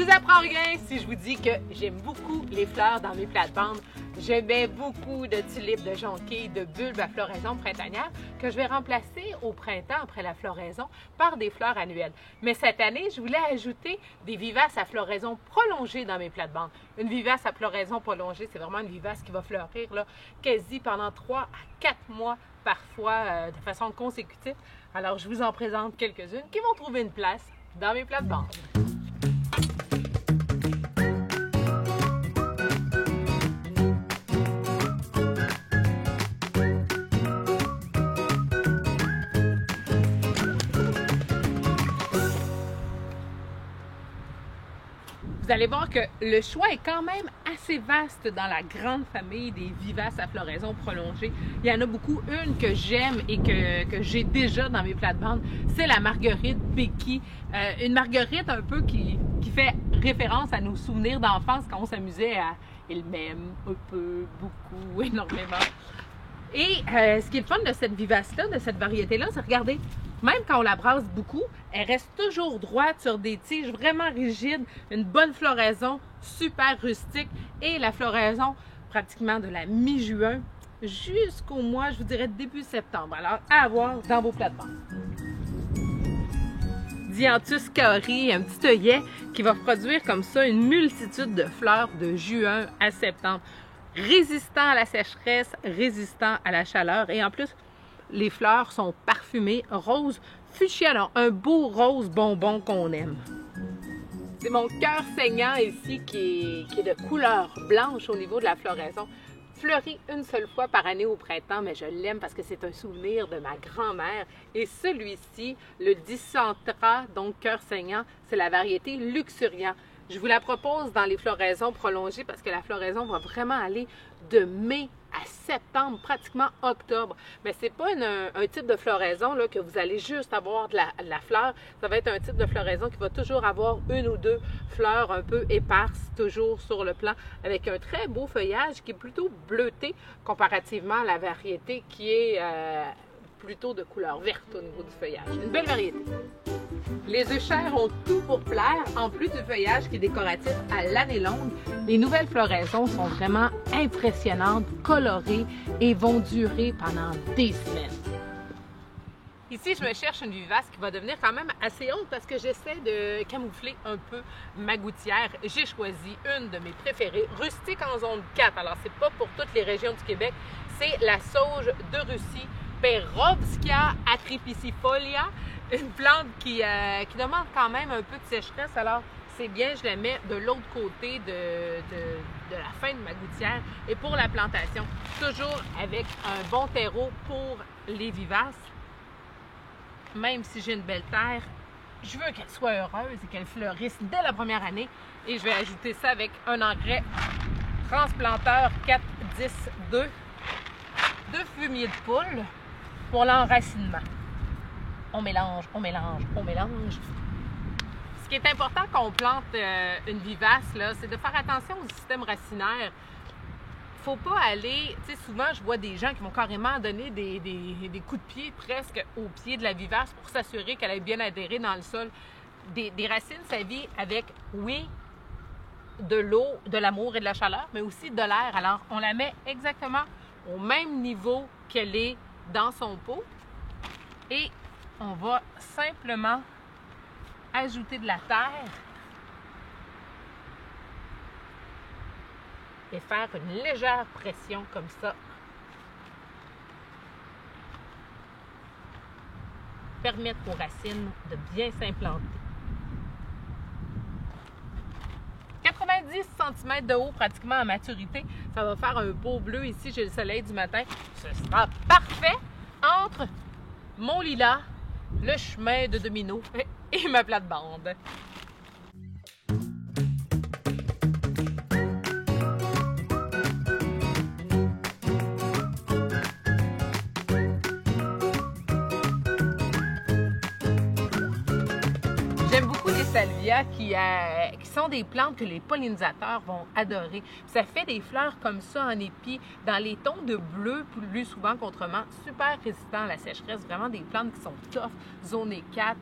vous apprends rien si je vous dis que j'aime beaucoup les fleurs dans mes plates-bandes. Je mets beaucoup de tulipes, de jonquilles, de bulbes à floraison printanière que je vais remplacer au printemps après la floraison par des fleurs annuelles. Mais cette année, je voulais ajouter des vivaces à floraison prolongée dans mes plates-bandes. Une vivace à floraison prolongée, c'est vraiment une vivace qui va fleurir là, quasi pendant 3 à 4 mois parfois de façon consécutive. Alors, je vous en présente quelques-unes qui vont trouver une place dans mes plates-bandes. Vous allez voir que le choix est quand même assez vaste dans la grande famille des vivaces à floraison prolongée. Il y en a beaucoup. Une que j'aime et que j'ai déjà dans mes plates-bandes, c'est la marguerite Becky. Une marguerite un peu qui fait référence à nos souvenirs d'enfance quand on s'amusait à il m'aime un peu, beaucoup, énormément. Et ce qui est le fun de cette vivace-là, de cette variété-là, c'est regarder, même quand on la brasse beaucoup, elle reste toujours droite sur des tiges vraiment rigides, une bonne floraison, super rustique et la floraison pratiquement de la mi-juin jusqu'au mois, je vous dirais, début septembre. Alors, à avoir dans vos plates-bandes. Dianthus kauri, un petit œillet qui va produire comme ça une multitude de fleurs de juin à septembre. Résistant à la sécheresse, résistant à la chaleur et en plus, les fleurs sont parfumées, rose fuchsia, alors un beau rose bonbon qu'on aime. C'est mon cœur saignant ici qui est de couleur blanche au niveau de la floraison. Fleurit une seule fois par année au printemps, mais je l'aime parce que c'est un souvenir de ma grand-mère. Et celui-ci, le Dicentra, donc cœur saignant, c'est la variété luxuriant. Je vous la propose dans les floraisons prolongées parce que la floraison va vraiment aller de mai à septembre, pratiquement octobre. Mais ce n'est pas un type de floraison là, que vous allez juste avoir de la fleur. Ça va être un type de floraison qui va toujours avoir une ou deux fleurs un peu éparses, toujours sur le plan, avec un très beau feuillage qui est plutôt bleuté comparativement à la variété qui est plutôt de couleur verte au niveau du feuillage. Une belle variété. Les œufs ont tout pour plaire, en plus du feuillage qui est décoratif à l'année longue. Les nouvelles floraisons sont vraiment impressionnantes, colorées et vont durer pendant des semaines. Ici, je me cherche une vivace qui va devenir quand même assez haute parce que j'essaie de camoufler un peu ma gouttière. J'ai choisi une de mes préférées, rustique en zone 4. Alors, c'est pas pour toutes les régions du Québec. C'est la sauge de Russie, Perovskia atripicifolia. Une plante qui demande quand même un peu de sécheresse, alors c'est bien, je la mets de l'autre côté de la fin de ma gouttière. Et pour la plantation, toujours avec un bon terreau pour les vivaces, même si j'ai une belle terre, je veux qu'elle soit heureuse et qu'elle fleurisse dès la première année. Et je vais ajouter ça avec un engrais transplanteur 4-10-2 de fumier de poule pour l'enracinement. On mélange, on mélange, on mélange. Ce qui est important quand on plante une vivace, c'est de faire attention au système racinaire. Il ne faut pas aller, tu sais, souvent je vois des gens qui vont carrément donner des coups de pied presque au pied de la vivace pour s'assurer qu'elle ait bien adhéré dans le sol. Des racines, ça vit avec, oui, de l'eau, de l'amour et de la chaleur, mais aussi de l'air. Alors, on la met exactement au même niveau qu'elle est dans son pot et on va simplement ajouter de la terre et faire une légère pression comme ça. Permettre aux racines de bien s'implanter. 90 cm de haut pratiquement à maturité. Ça va faire un beau bleu. Ici, j'ai le soleil du matin. Ce sera parfait entre mon lilas, le chemin de domino et ma plate-bande. J'aime beaucoup les salvias qui sont des plantes que les pollinisateurs vont adorer. Ça fait des fleurs comme ça en épi, dans les tons de bleu plus souvent qu'autrement, super résistants à la sécheresse, vraiment des plantes qui sont tough, zonées 4.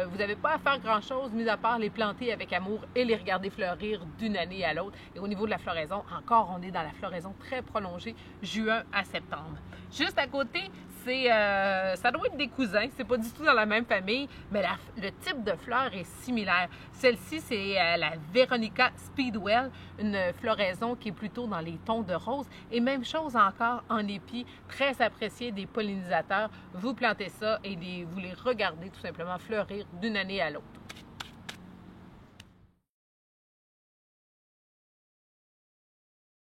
Vous n'avez pas à faire grand-chose, mis à part les planter avec amour et les regarder fleurir d'une année à l'autre. Et au niveau de la floraison, encore, on est dans la floraison très prolongée, juin à septembre. Juste à côté, ça doit être des cousins, c'est pas du tout dans la même famille, mais le type de fleur est similaire. Celle-ci, c'est la Veronica Speedwell, une floraison qui est plutôt dans les tons de rose. Et même chose encore en épi, très appréciée des pollinisateurs. Vous plantez ça et vous les regardez tout simplement fleurir d'une année à l'autre.